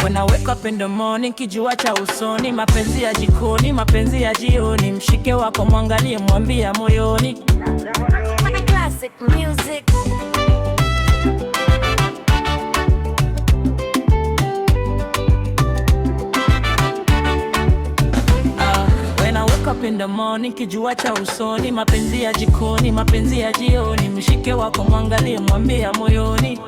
When I wake up in the morning, kijua cha usoni, mapenzi ya jikoni, mapenzi ya jioni, mshike wako mwangalie, mwambie moyoni. Classic music. When I wake up in the morning, kijua cha usoni, mapenzi ya jikoni, mapenzi ya jioni, mshike wako mwangalie, mwambie moyoni.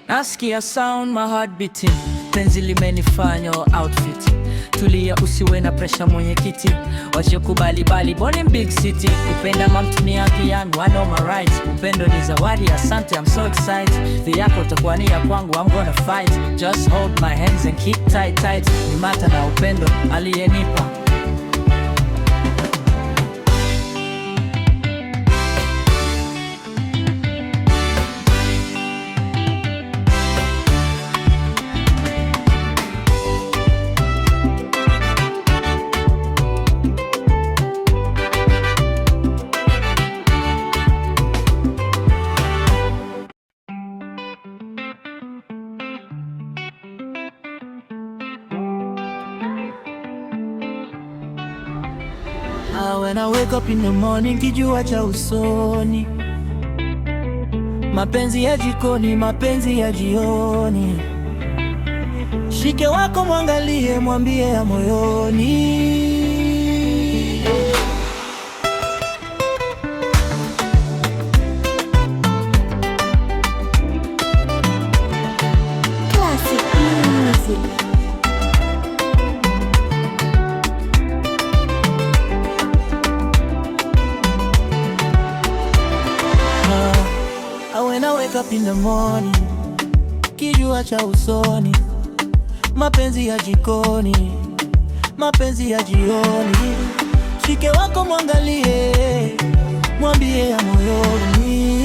Nasikia sound, my heart beating, penzi limenifanya outfit. Tulia usiwe na pressure mwenye kiti, wasiokubali bali born in big city. Kupenda mtu ni haki yangu, I know my rights. Upendo ni zawadi, asante, I'm so excited. The yako utakuwa ni ya kwangu, I'm gonna fight. Just hold my hands and keep tight tight. Ni mata na upendo aliyenipa. When I wake up in the morning, kijua cha usoni, mapenzi ya jikoni, mapenzi ya jioni, shike wako mwangalie, mwambie ya moyoni. Classic music. When I wake up in the morning, kijua cha usoni, mapenzi ya jikoni, mapenzi ya jioni, shike wako mwangalie, mwambie ya moyoni.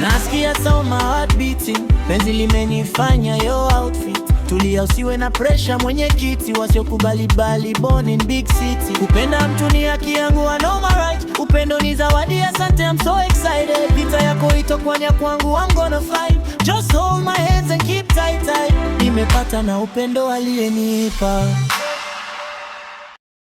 Nasikia sound, my heart beating, penzi limenifanya yo outfit. Tulia usiwe na pressure mwenye kiti, wasiokubali bali born in big city. Kupenda mtu ni haki yangu, I know my right. Upendo ni zawadi, asante, I'm so excited. Vita yako itakuwa ni ya kwangu, I'm gonna fight. Just hold my hands and keep tight tight. Nimepata na upendo aliyenipa.